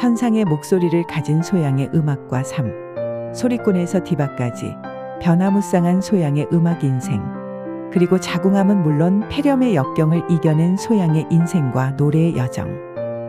천상의 목소리를 가진 소양의 음악과 삶, 소리꾼에서 디바까지 변화무쌍한 소양의 음악 인생, 그리고 자궁암은 물론 폐렴의 역경을 이겨낸 소양의 인생과 노래의 여정.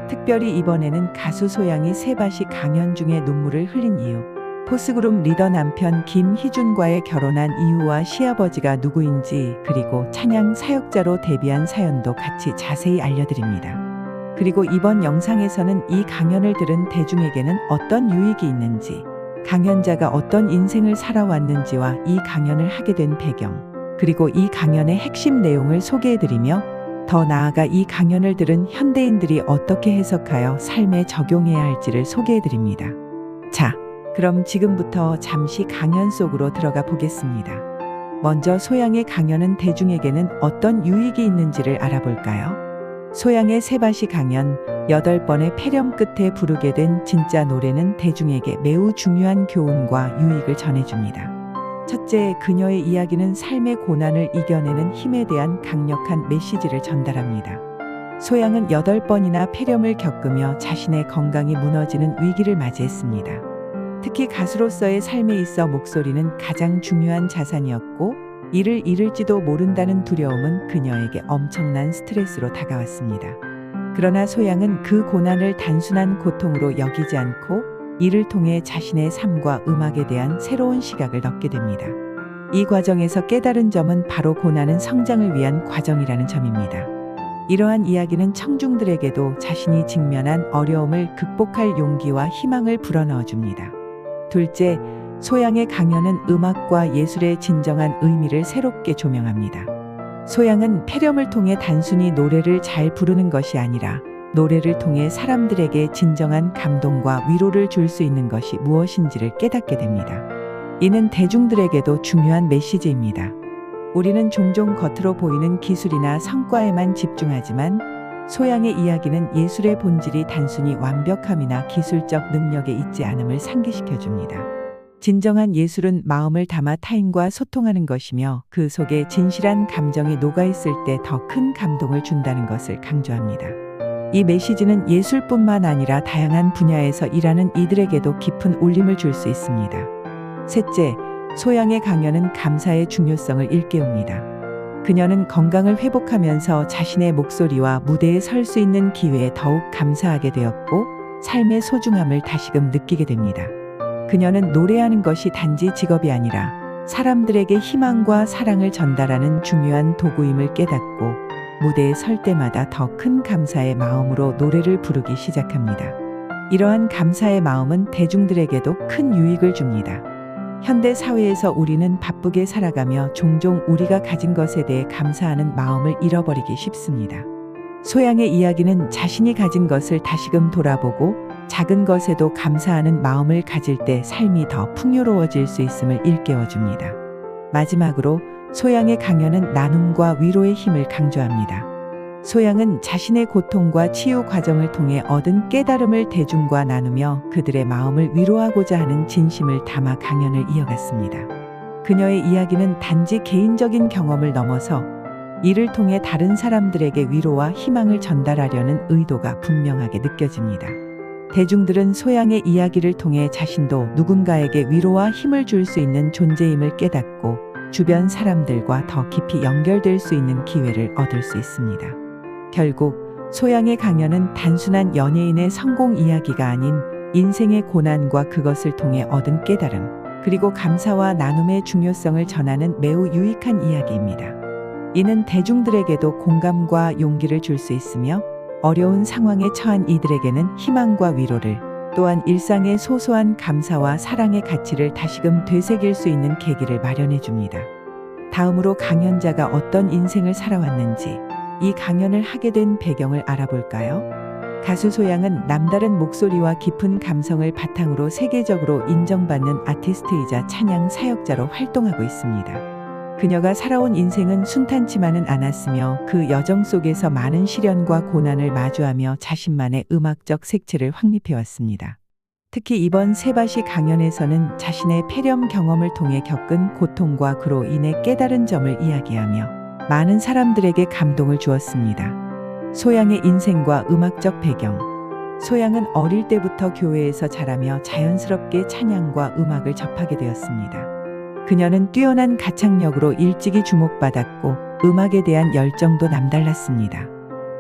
특별히 이번에는 가수 소양이 세바시 강연 중에 눈물을 흘린 이유, 포스그룹 리더 남편 김희준과의 결혼한 이유와 시아버지가 누구인지, 그리고 찬양 사역자로 데뷔한 사연도 같이 자세히 알려드립니다. 그리고 이번 영상에서는 이 강연을 들은 대중에게는 어떤 유익이 있는지, 강연자가 어떤 인생을 살아왔는지와 이 강연을 하게 된 배경, 그리고 이 강연의 핵심 내용을 소개해드리며 더 나아가 이 강연을 들은 현대인들이 어떻게 해석하여 삶에 적용해야 할지를 소개해드립니다. 자, 그럼 지금부터 잠시 강연 속으로 들어가 보겠습니다. 먼저 소양의 강연은 대중에게는 어떤 유익이 있는지를 알아볼까요? 소양의 세바시 강연, 8번의 폐렴 끝에 부르게 된 진짜 노래는 대중에게 매우 중요한 교훈과 유익을 전해줍니다. 첫째, 그녀의 이야기는 삶의 고난을 이겨내는 힘에 대한 강력한 메시지를 전달합니다. 소양은 8번이나 폐렴을 겪으며 자신의 건강이 무너지는 위기를 맞이했습니다. 특히 가수로서의 삶에 있어 목소리는 가장 중요한 자산이었고, 이를 잃을지도 모른다는 두려움은 그녀에게 엄청난 스트레스로 다가왔습니다. 그러나 소양은 그 고난을 단순한 고통으로 여기지 않고 이를 통해 자신의 삶과 음악에 대한 새로운 시각을 얻게 됩니다. 이 과정에서 깨달은 점은 바로 고난은 성장을 위한 과정이라는 점입니다. 이러한 이야기는 청중들에게도 자신이 직면한 어려움을 극복할 용기와 희망을 불어넣어 줍니다. 둘째, 소양의 강연은 음악과 예술의 진정한 의미를 새롭게 조명합니다. 소양은 폐렴을 통해 단순히 노래를 잘 부르는 것이 아니라 노래를 통해 사람들에게 진정한 감동과 위로를 줄 수 있는 것이 무엇인지를 깨닫게 됩니다. 이는 대중들에게도 중요한 메시지입니다. 우리는 종종 겉으로 보이는 기술이나 성과에만 집중하지만 소양의 이야기는 예술의 본질이 단순히 완벽함이나 기술적 능력에 있지 않음을 상기시켜 줍니다. 진정한 예술은 마음을 담아 타인과 소통하는 것이며 그 속에 진실한 감정이 녹아있을 때 더 큰 감동을 준다는 것을 강조합니다. 이 메시지는 예술뿐만 아니라 다양한 분야에서 일하는 이들에게도 깊은 울림을 줄 수 있습니다. 셋째, 소양의 강연은 감사의 중요성을 일깨웁니다. 그녀는 건강을 회복하면서 자신의 목소리와 무대에 설 수 있는 기회에 더욱 감사하게 되었고, 삶의 소중함을 다시금 느끼게 됩니다. 그녀는 노래하는 것이 단지 직업이 아니라 사람들에게 희망과 사랑을 전달하는 중요한 도구임을 깨닫고, 무대에 설 때마다 더 큰 감사의 마음으로 노래를 부르기 시작합니다. 이러한 감사의 마음은 대중들에게도 큰 유익을 줍니다. 현대 사회에서 우리는 바쁘게 살아가며 종종 우리가 가진 것에 대해 감사하는 마음을 잃어버리기 쉽습니다. 소양의 이야기는 자신이 가진 것을 다시금 돌아보고 작은 것에도 감사하는 마음을 가질 때 삶이 더 풍요로워질 수 있음을 일깨워줍니다. 마지막으로 소양의 강연은 나눔과 위로의 힘을 강조합니다. 소양은 자신의 고통과 치유 과정을 통해 얻은 깨달음을 대중과 나누며 그들의 마음을 위로하고자 하는 진심을 담아 강연을 이어갔습니다. 그녀의 이야기는 단지 개인적인 경험을 넘어서 이를 통해 다른 사람들에게 위로와 희망을 전달하려는 의도가 분명하게 느껴집니다. 대중들은 소양의 이야기를 통해 자신도 누군가에게 위로와 힘을 줄 수 있는 존재임을 깨닫고 주변 사람들과 더 깊이 연결될 수 있는 기회를 얻을 수 있습니다. 결국 소양의 강연은 단순한 연예인의 성공 이야기가 아닌 인생의 고난과 그것을 통해 얻은 깨달음, 그리고 감사와 나눔의 중요성을 전하는 매우 유익한 이야기입니다. 이는 대중들에게도 공감과 용기를 줄 수 있으며 어려운 상황에 처한 이들에게는 희망과 위로를, 또한 일상의 소소한 감사와 사랑의 가치를 다시금 되새길 수 있는 계기를 마련해 줍니다. 다음으로 강연자가 어떤 인생을 살아왔는지, 이 강연을 하게 된 배경을 알아볼까요? 가수 소양은 남다른 목소리와 깊은 감성을 바탕으로 세계적으로 인정받는 아티스트이자 찬양 사역자로 활동하고 있습니다. 그녀가 살아온 인생은 순탄치만은 않았으며 그 여정 속에서 많은 시련과 고난을 마주하며 자신만의 음악적 색채를 확립해왔습니다. 특히 이번 세바시 강연에서는 자신의 폐렴 경험을 통해 겪은 고통과 그로 인해 깨달은 점을 이야기하며 많은 사람들에게 감동을 주었습니다. 소양의 인생과 음악적 배경. 소양은 어릴 때부터 교회에서 자라며 자연스럽게 찬양과 음악을 접하게 되었습니다. 그녀는 뛰어난 가창력으로 일찍이 주목받았고 음악에 대한 열정도 남달랐습니다.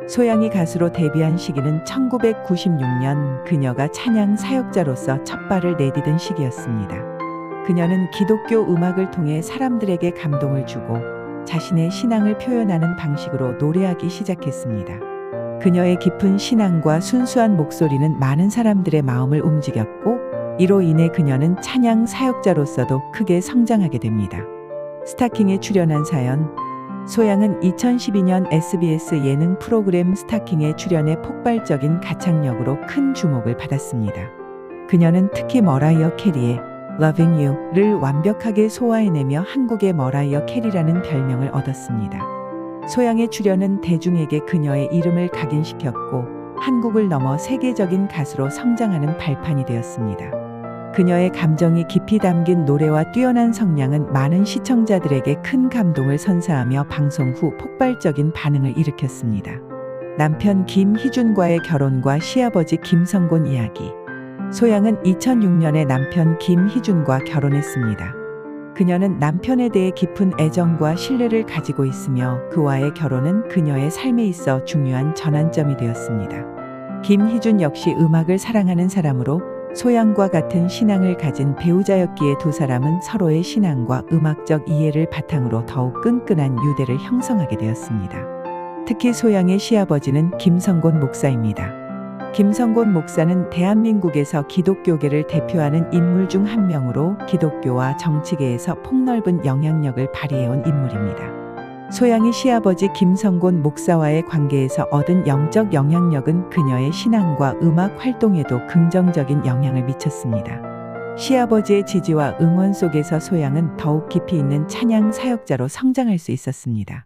소양이 가수로 데뷔한 시기는 1996년 그녀가 찬양 사역자로서 첫 발을 내디딘 시기였습니다. 그녀는 기독교 음악을 통해 사람들에게 감동을 주고 자신의 신앙을 표현하는 방식으로 노래하기 시작했습니다. 그녀의 깊은 신앙과 순수한 목소리는 많은 사람들의 마음을 움직였고 이로 인해 그녀는 찬양 사역자로서도 크게 성장하게 됩니다. 스타킹에 출연한 사연. 소양은 2012년 SBS 예능 프로그램 스타킹에 출연해 폭발적인 가창력으로 큰 주목을 받았습니다. 그녀는 특히 머라이어 캐리의 Loving You를 완벽하게 소화해내며 한국의 머라이어 캐리라는 별명을 얻었습니다. 소양의 출연은 대중에게 그녀의 이름을 각인시켰고 한국을 넘어 세계적인 가수로 성장하는 발판이 되었습니다. 그녀의 감정이 깊이 담긴 노래와 뛰어난 성량은 많은 시청자들에게 큰 감동을 선사하며 방송 후 폭발적인 반응을 일으켰습니다. 남편 김희준과의 결혼과 시아버지 김성곤 이야기. 소양은 2006년에 남편 김희준과 결혼했습니다. 그녀는 남편에 대해 깊은 애정과 신뢰를 가지고 있으며 그와의 결혼은 그녀의 삶에 있어 중요한 전환점이 되었습니다. 김희준 역시 음악을 사랑하는 사람으로 소양과 같은 신앙을 가진 배우자였기에 두 사람은 서로의 신앙과 음악적 이해를 바탕으로 더욱 끈끈한 유대를 형성하게 되었습니다. 특히 소양의 시아버지는 김성곤 목사입니다. 김성곤 목사는 대한민국에서 기독교계를 대표하는 인물 중 한 명으로 기독교와 정치계에서 폭넓은 영향력을 발휘해온 인물입니다. 소양이 시아버지 김성곤 목사와의 관계에서 얻은 영적 영향력은 그녀의 신앙과 음악 활동에도 긍정적인 영향을 미쳤습니다. 시아버지의 지지와 응원 속에서 소양은 더욱 깊이 있는 찬양 사역자로 성장할 수 있었습니다.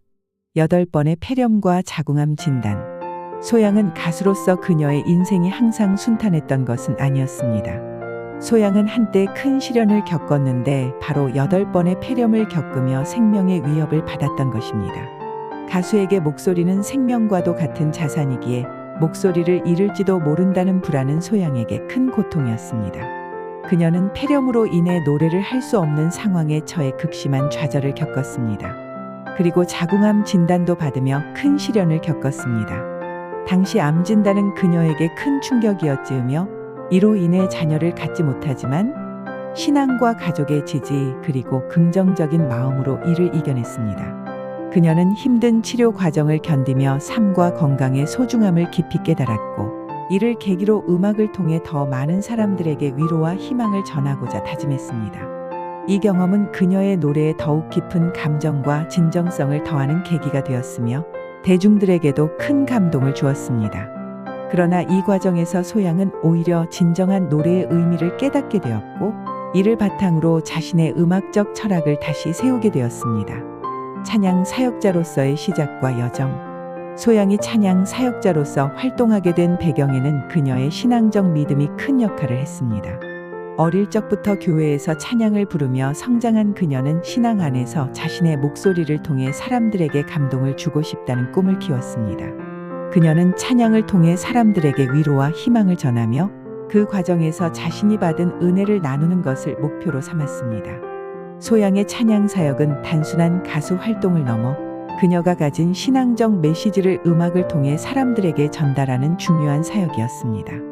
8번의 폐렴과 자궁암 진단. 소양은 가수로서 그녀의 인생이 항상 순탄했던 것은 아니었습니다. 소양은 한때 큰 시련을 겪었는데 바로 8번의 폐렴을 겪으며 생명의 위협을 받았던 것입니다. 가수에게 목소리는 생명과도 같은 자산이기에 목소리를 잃을지도 모른다는 불안은 소양에게 큰 고통이었습니다. 그녀는 폐렴으로 인해 노래를 할 수 없는 상황에 처해 극심한 좌절을 겪었습니다. 그리고 자궁암 진단도 받으며 큰 시련을 겪었습니다. 당시 암 진단은 그녀에게 큰 충격이었지으며 이로 인해 자녀를 갖지 못하지만 신앙과 가족의 지지 그리고 긍정적인 마음으로 이를 이겨냈습니다. 그녀는 힘든 치료 과정을 견디며 삶과 건강의 소중함을 깊이 깨달았고 이를 계기로 음악을 통해 더 많은 사람들에게 위로와 희망을 전하고자 다짐했습니다. 이 경험은 그녀의 노래에 더욱 깊은 감정과 진정성을 더하는 계기가 되었으며 대중들에게도 큰 감동을 주었습니다. 그러나 이 과정에서 소양은 오히려 진정한 노래의 의미를 깨닫게 되었고 이를 바탕으로 자신의 음악적 철학을 다시 세우게 되었습니다. 찬양 사역자로서의 시작과 여정. 소양이 찬양 사역자로서 활동하게 된 배경에는 그녀의 신앙적 믿음이 큰 역할을 했습니다. 어릴 적부터 교회에서 찬양을 부르며 성장한 그녀는 신앙 안에서 자신의 목소리를 통해 사람들에게 감동을 주고 싶다는 꿈을 키웠습니다. 그녀는 찬양을 통해 사람들에게 위로와 희망을 전하며 그 과정에서 자신이 받은 은혜를 나누는 것을 목표로 삼았습니다. 소양의 찬양 사역은 단순한 가수 활동을 넘어 그녀가 가진 신앙적 메시지를 음악을 통해 사람들에게 전달하는 중요한 사역이었습니다.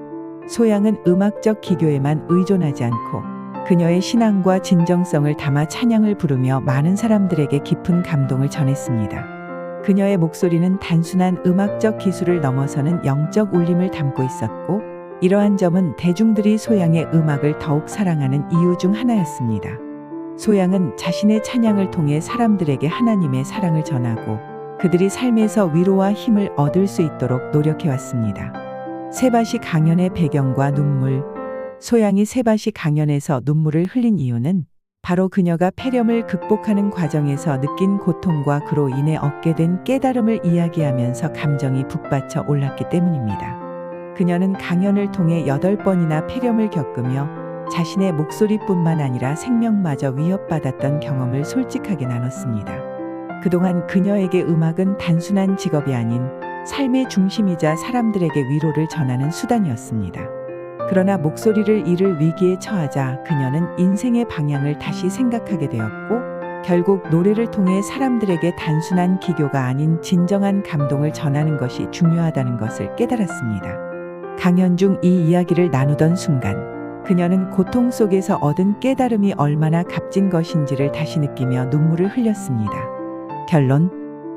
소양은 음악적 기교에만 의존하지 않고 그녀의 신앙과 진정성을 담아 찬양을 부르며 많은 사람들에게 깊은 감동을 전했습니다. 그녀의 목소리는 단순한 음악적 기술을 넘어서는 영적 울림을 담고 있었고 이러한 점은 대중들이 소양의 음악을 더욱 사랑하는 이유 중 하나였습니다. 소양은 자신의 찬양을 통해 사람들에게 하나님의 사랑을 전하고 그들이 삶에서 위로와 힘을 얻을 수 있도록 노력해왔습니다. 세바시 강연의 배경과 눈물. 소양이 세바시 강연에서 눈물을 흘린 이유는 바로 그녀가 폐렴을 극복하는 과정에서 느낀 고통과 그로 인해 얻게 된 깨달음을 이야기하면서 감정이 북받쳐 올랐기 때문입니다. 그녀는 강연을 통해 8번이나 폐렴을 겪으며 자신의 목소리뿐만 아니라 생명마저 위협받았던 경험을 솔직하게 나눴습니다. 그동안 그녀에게 음악은 단순한 직업이 아닌 삶의 중심이자 사람들에게 위로를 전하는 수단이었습니다. 그러나 목소리를 잃을 위기에 처하자 그녀는 인생의 방향을 다시 생각하게 되었고, 결국 노래를 통해 사람들에게 단순한 기교가 아닌 진정한 감동을 전하는 것이 중요하다는 것을 깨달았습니다. 강연 중 이 이야기를 나누던 순간 그녀는 고통 속에서 얻은 깨달음이 얼마나 값진 것인지를 다시 느끼며 눈물을 흘렸습니다. 결론: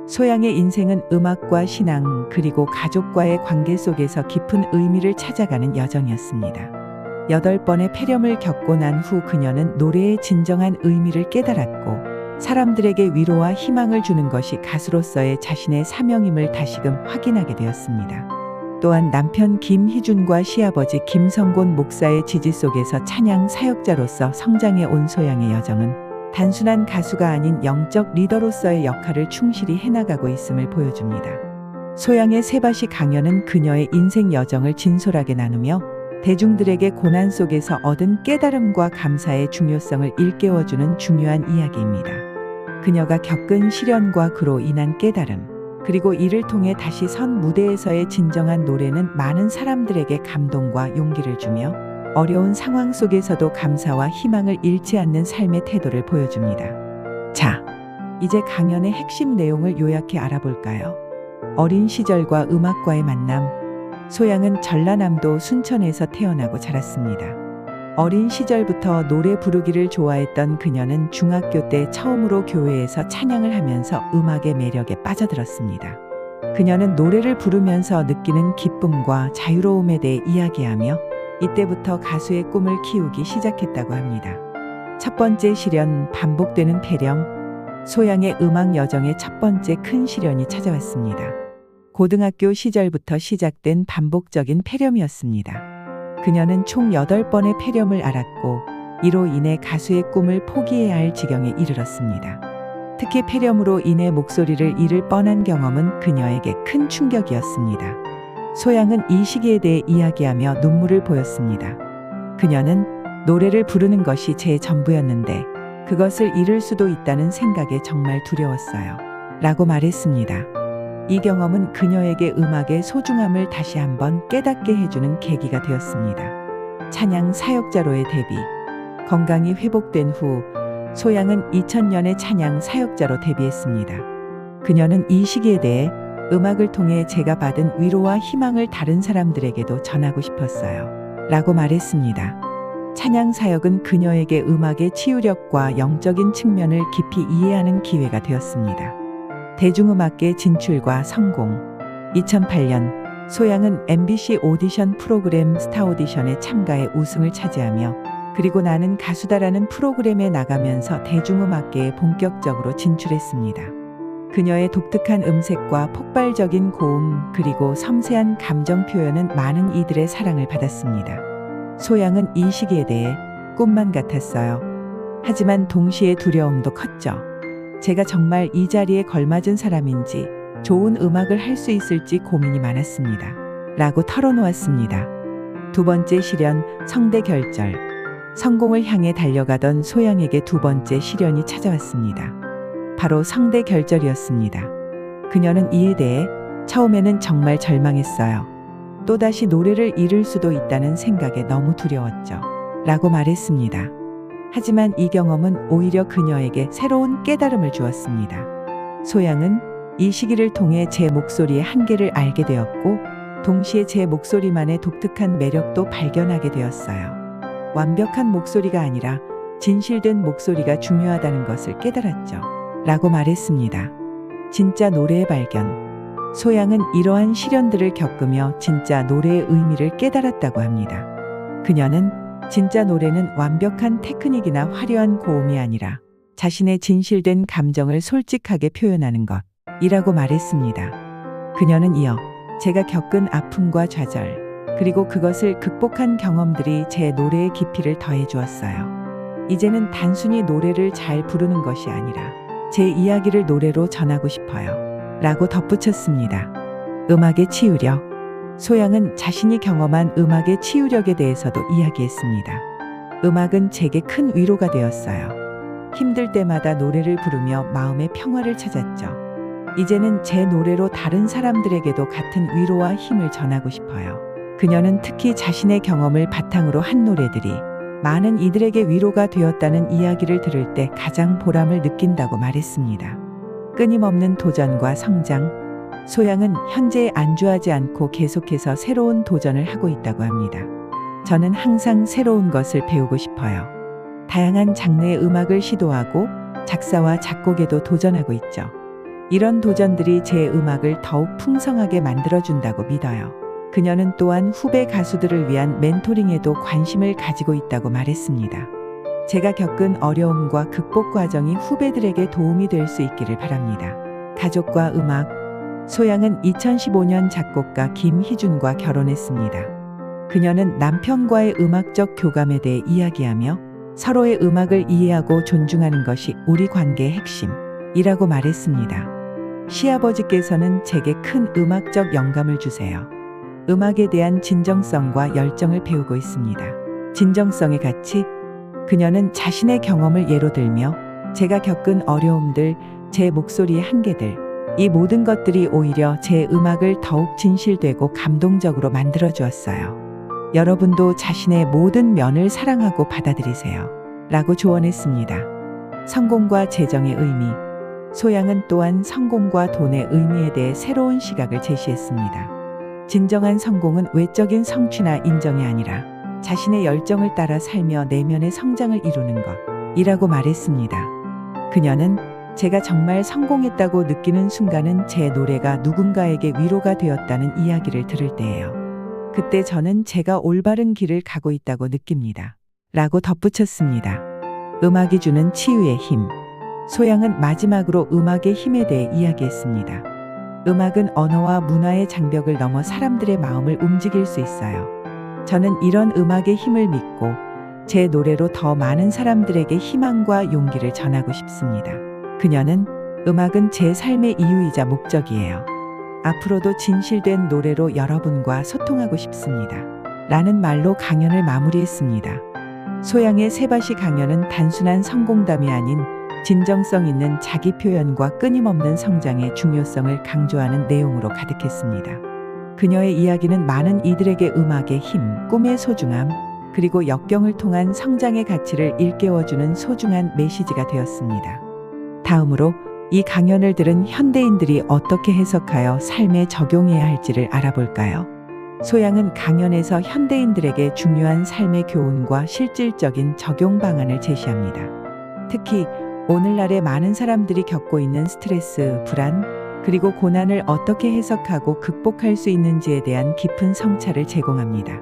소양의 인생은 음악과 신앙 그리고 가족과의 관계 속에서 깊은 의미를 찾아가는 여정이었습니다. 8번의 폐렴을 겪고 난 후 그녀는 노래의 진정한 의미를 깨달았고, 사람들에게 위로와 희망을 주는 것이 가수로서의 자신의 사명임을 다시금 확인하게 되었습니다. 또한 남편 김희준과 시아버지 김성곤 목사의 지지 속에서 찬양 사역자로서 성장해 온 소양의 여정은 단순한 가수가 아닌 영적 리더로서의 역할을 충실히 해나가고 있음을 보여줍니다. 소양의 세바시 강연은 그녀의 인생 여정을 진솔하게 나누며 대중들에게 고난 속에서 얻은 깨달음과 감사의 중요성을 일깨워주는 중요한 이야기입니다. 그녀가 겪은 시련과 그로 인한 깨달음, 그리고 이를 통해 다시 선 무대에서의 진정한 노래는 많은 사람들에게 감동과 용기를 주며 어려운 상황 속에서도 감사와 희망을 잃지 않는 삶의 태도를 보여줍니다. 자, 이제 강연의 핵심 내용을 요약해 알아볼까요? 어린 시절과 음악과의 만남. 소양은 전라남도 순천에서 태어나고 자랐습니다. 어린 시절부터 노래 부르기를 좋아했던 그녀는 중학교 때 처음으로 교회에서 찬양을 하면서 음악의 매력에 빠져들었습니다. 그녀는 노래를 부르면서 느끼는 기쁨과 자유로움에 대해 이야기하며 이때부터 가수의 꿈을 키우기 시작했다고 합니다. 첫 번째 시련, 반복되는 폐렴. 소양의 음악 여정의 첫 번째 큰 시련이 찾아왔습니다. 고등학교 시절부터 시작된 반복적인 폐렴이었습니다. 그녀는 총 8번의 폐렴을 앓았고, 이로 인해 가수의 꿈을 포기해야 할 지경에 이르렀습니다. 특히 폐렴으로 인해 목소리를 잃을 뻔한 경험은 그녀에게 큰 충격이었습니다. 소양은 이 시기에 대해 이야기하며 눈물을 보였습니다. 그녀는 노래를 부르는 것이 제 전부였는데 그것을 잃을 수도 있다는 생각에 정말 두려웠어요. 라고 말했습니다. 이 경험은 그녀에게 음악의 소중함을 다시 한번 깨닫게 해주는 계기가 되었습니다. 찬양 사역자로의 데뷔. 건강이 회복된 후 소양은 2000년에 찬양 사역자로 데뷔했습니다. 그녀는 이 시기에 대해 음악을 통해 제가 받은 위로와 희망을 다른 사람들에게도 전하고 싶었어요. 라고 말했습니다. 찬양 사역은 그녀에게 음악의 치유력과 영적인 측면을 깊이 이해하는 기회가 되었습니다. 대중음악계 진출과 성공. 2008년 소양은 MBC 오디션 프로그램 스타 오디션에 참가해 우승을 차지하며 그리고 나는 가수다라는 프로그램에 나가면서 대중음악계에 본격적으로 진출했습니다. 그녀의 독특한 음색과 폭발적인 고음 그리고 섬세한 감정 표현은 많은 이들의 사랑을 받았습니다. 소양은 이 시기에 대해 꿈만 같았어요. 하지만 동시에 두려움도 컸죠. 제가 정말 이 자리에 걸맞은 사람인지, 좋은 음악을 할 수 있을지 고민이 많았습니다. 라고 털어놓았습니다. 두 번째 시련, 성대 결절. 성공을 향해 달려가던 소양에게 두 번째 시련이 찾아왔습니다. 바로 성대 결절이었습니다. 그녀는 이에 대해 처음에는 정말 절망했어요. 또다시 노래를 잃을 수도 있다는 생각에 너무 두려웠죠. 라고 말했습니다. 하지만 이 경험은 오히려 그녀에게 새로운 깨달음을 주었습니다. 소양은 이 시기를 통해 제 목소리의 한계를 알게 되었고, 동시에 제 목소리만의 독특한 매력도 발견하게 되었어요. 완벽한 목소리가 아니라 진실된 목소리가 중요하다는 것을 깨달았죠. 라고 말했습니다. 진짜 노래의 발견. 소양은 이러한 시련들을 겪으며 진짜 노래의 의미를 깨달았다고 합니다. 그녀는 진짜 노래는 완벽한 테크닉이나 화려한 고음이 아니라 자신의 진실된 감정을 솔직하게 표현하는 것이라고 말했습니다. 그녀는 이어 제가 겪은 아픔과 좌절, 그리고 그것을 극복한 경험들이 제 노래의 깊이를 더해 주었어요. 이제는 단순히 노래를 잘 부르는 것이 아니라 제 이야기를 노래로 전하고 싶어요. 라고 덧붙였습니다. 음악의 치유력. 소양은 자신이 경험한 음악의 치유력에 대해서도 이야기했습니다. 음악은 제게 큰 위로가 되었어요. 힘들 때마다 노래를 부르며 마음의 평화를 찾았죠. 이제는 제 노래로 다른 사람들에게도 같은 위로와 힘을 전하고 싶어요. 그녀는 특히 자신의 경험을 바탕으로 한 노래들이 많은 이들에게 위로가 되었다는 이야기를 들을 때 가장 보람을 느낀다고 말했습니다. 끊임없는 도전과 성장, 소양은 현재에 안주하지 않고 계속해서 새로운 도전을 하고 있다고 합니다. 저는 항상 새로운 것을 배우고 싶어요. 다양한 장르의 음악을 시도하고 작사와 작곡에도 도전하고 있죠. 이런 도전들이 제 음악을 더욱 풍성하게 만들어준다고 믿어요. 그녀는 또한 후배 가수들을 위한 멘토링에도 관심을 가지고 있다고 말했습니다. 제가 겪은 어려움과 극복 과정이 후배들에게 도움이 될 수 있기를 바랍니다. 가족과 음악. 소양은 2015년 작곡가 김희준과 결혼했습니다. 그녀는 남편과의 음악적 교감에 대해 이야기하며 서로의 음악을 이해하고 존중하는 것이 우리 관계의 핵심이라고 말했습니다. 시아버지께서는 제게 큰 음악적 영감을 주세요. 음악에 대한 진정성과 열정을 배우고 있습니다. 진정성의 가치. 그녀는 자신의 경험을 예로 들며 제가 겪은 어려움들, 제 목소리의 한계들, 이 모든 것들이 오히려 제 음악을 더욱 진실되고 감동적으로 만들어 주었어요. 여러분도 자신의 모든 면을 사랑하고 받아들이세요. 라고 조언했습니다. 성공과 재정의 의미. 소양은 또한 성공과 돈의 의미에 대해 새로운 시각을 제시했습니다. 진정한 성공은 외적인 성취나 인정이 아니라 자신의 열정을 따라 살며 내면의 성장을 이루는 것이라고 말했습니다. 그녀는 제가 정말 성공했다고 느끼는 순간은 제 노래가 누군가에게 위로가 되었다는 이야기를 들을 때예요. 그때 저는 제가 올바른 길을 가고 있다고 느낍니다. 라고 덧붙였습니다. 음악이 주는 치유의 힘. 소양은 마지막으로 음악의 힘에 대해 이야기했습니다. 음악은 언어와 문화의 장벽을 넘어 사람들의 마음을 움직일 수 있어요. 저는 이런 음악의 힘을 믿고 제 노래로 더 많은 사람들에게 희망과 용기를 전하고 싶습니다. 그녀는 음악은 제 삶의 이유이자 목적이에요. 앞으로도 진실된 노래로 여러분과 소통하고 싶습니다. 라는 말로 강연을 마무리했습니다. 소양의 세바시 강연은 단순한 성공담이 아닌 진정성 있는 자기 표현과 끊임없는 성장의 중요성을 강조하는 내용으로 가득했습니다. 그녀의 이야기는 많은 이들에게 음악의 힘, 꿈의 소중함, 그리고 역경을 통한 성장의 가치를 일깨워주는 소중한 메시지가 되었습니다. 다음으로 이 강연을 들은 현대인들이 어떻게 해석하여 삶에 적용해야 할지를 알아볼까요? 소양은 강연에서 현대인들에게 중요한 삶의 교훈과 실질적인 적용 방안을 제시합니다. 특히 오늘날의 많은 사람들이 겪고 있는 스트레스, 불안, 그리고 고난을 어떻게 해석하고 극복할 수 있는지에 대한 깊은 성찰을 제공합니다.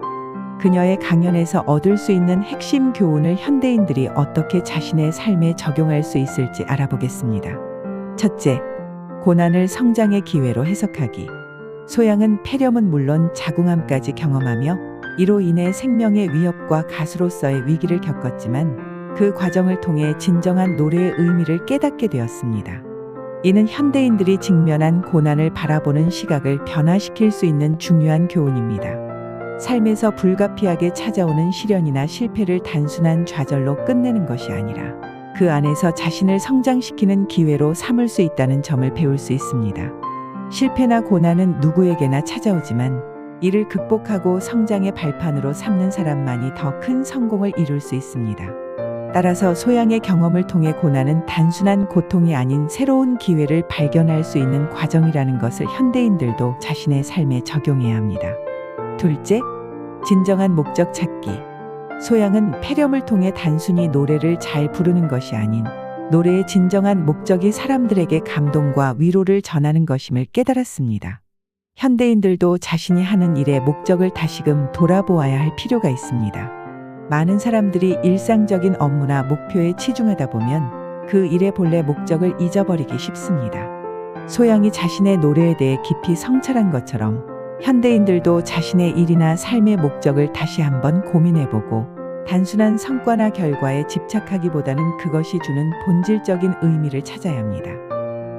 그녀의 강연에서 얻을 수 있는 핵심 교훈을 현대인들이 어떻게 자신의 삶에 적용할 수 있을지 알아보겠습니다. 첫째, 고난을 성장의 기회로 해석하기. 소양은 폐렴은 물론 자궁암까지 경험하며 이로 인해 생명의 위협과 가수로서의 위기를 겪었지만 그 과정을 통해 진정한 노래의 의미를 깨닫게 되었습니다. 이는 현대인들이 직면한 고난을 바라보는 시각을 변화시킬 수 있는 중요한 교훈입니다. 삶에서 불가피하게 찾아오는 시련이나 실패를 단순한 좌절로 끝내는 것이 아니라 그 안에서 자신을 성장시키는 기회로 삼을 수 있다는 점을 배울 수 있습니다. 실패나 고난은 누구에게나 찾아오지만 이를 극복하고 성장의 발판으로 삼는 사람만이 더 큰 성공을 이룰 수 있습니다. 따라서 소양의 경험을 통해 고난은 단순한 고통이 아닌 새로운 기회를 발견할 수 있는 과정이라는 것을 현대인들도 자신의 삶에 적용해야 합니다. 둘째, 진정한 목적 찾기. 소양은 폐렴을 통해 단순히 노래를 잘 부르는 것이 아닌 노래의 진정한 목적이 사람들에게 감동과 위로를 전하는 것임을 깨달았습니다. 현대인들도 자신이 하는 일의 목적을 다시금 돌아보아야 할 필요가 있습니다. 많은 사람들이 일상적인 업무나 목표에 치중하다 보면 그 일의 본래 목적을 잊어버리기 쉽습니다. 소양이 자신의 노래에 대해 깊이 성찰한 것처럼 현대인들도 자신의 일이나 삶의 목적을 다시 한번 고민해보고 단순한 성과나 결과에 집착하기보다는 그것이 주는 본질적인 의미를 찾아야 합니다.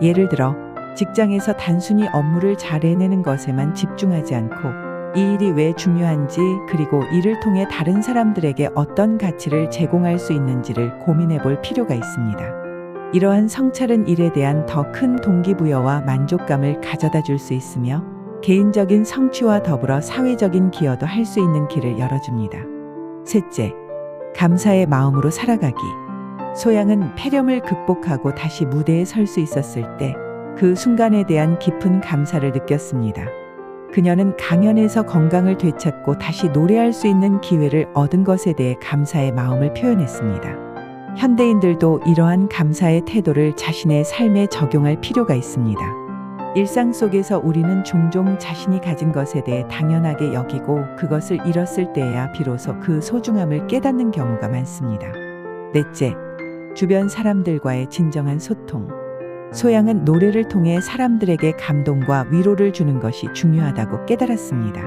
예를 들어 직장에서 단순히 업무를 잘 해내는 것에만 집중하지 않고 이 일이 왜 중요한지 그리고 이를 통해 다른 사람들에게 어떤 가치를 제공할 수 있는지를 고민해 볼 필요가 있습니다. 이러한 성찰은 일에 대한 더 큰 동기부여와 만족감을 가져다 줄 수 있으며 개인적인 성취와 더불어 사회적인 기여도 할 수 있는 길을 열어줍니다. 셋째, 감사의 마음으로 살아가기. 소양은 폐렴을 극복하고 다시 무대에 설 수 있었을 때 그 순간에 대한 깊은 감사를 느꼈습니다. 그녀는 강연에서 건강을 되찾고 다시 노래할 수 있는 기회를 얻은 것에 대해 감사의 마음을 표현했습니다. 현대인들도 이러한 감사의 태도를 자신의 삶에 적용할 필요가 있습니다. 일상 속에서 우리는 종종 자신이 가진 것에 대해 당연하게 여기고 그것을 잃었을 때에야 비로소 그 소중함을 깨닫는 경우가 많습니다. 넷째, 주변 사람들과의 진정한 소통. 소양은 노래를 통해 사람들에게 감동과 위로를 주는 것이 중요하다고 깨달았습니다.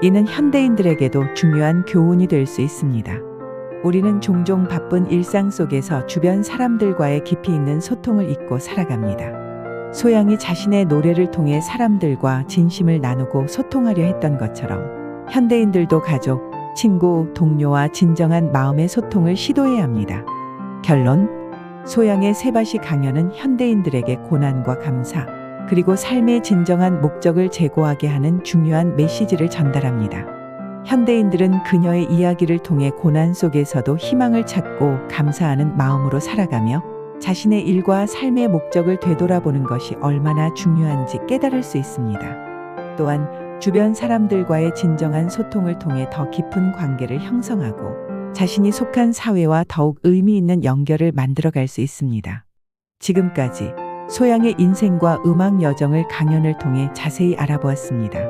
이는 현대인들에게도 중요한 교훈이 될 수 있습니다. 우리는 종종 바쁜 일상 속에서 주변 사람들과의 깊이 있는 소통을 잊고 살아갑니다. 소양이 자신의 노래를 통해 사람들과 진심을 나누고 소통하려 했던 것처럼 현대인들도 가족, 친구, 동료와 진정한 마음의 소통을 시도해야 합니다. 결론, 소양의 세바시 강연은 현대인들에게 고난과 감사, 그리고 삶의 진정한 목적을 제고하게 하는 중요한 메시지를 전달합니다. 현대인들은 그녀의 이야기를 통해 고난 속에서도 희망을 찾고 감사하는 마음으로 살아가며 자신의 일과 삶의 목적을 되돌아보는 것이 얼마나 중요한지 깨달을 수 있습니다. 또한 주변 사람들과의 진정한 소통을 통해 더 깊은 관계를 형성하고 자신이 속한 사회와 더욱 의미 있는 연결을 만들어갈 수 있습니다. 지금까지 소양의 인생과 음악 여정을 강연을 통해 자세히 알아보았습니다.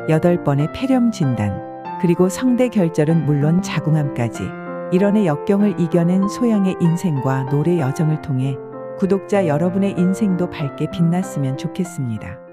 8번의 폐렴 진단, 그리고 성대 결절은 물론 자궁암까지 일원의 역경을 이겨낸 소양의 인생과 노래 여정을 통해 구독자 여러분의 인생도 밝게 빛났으면 좋겠습니다.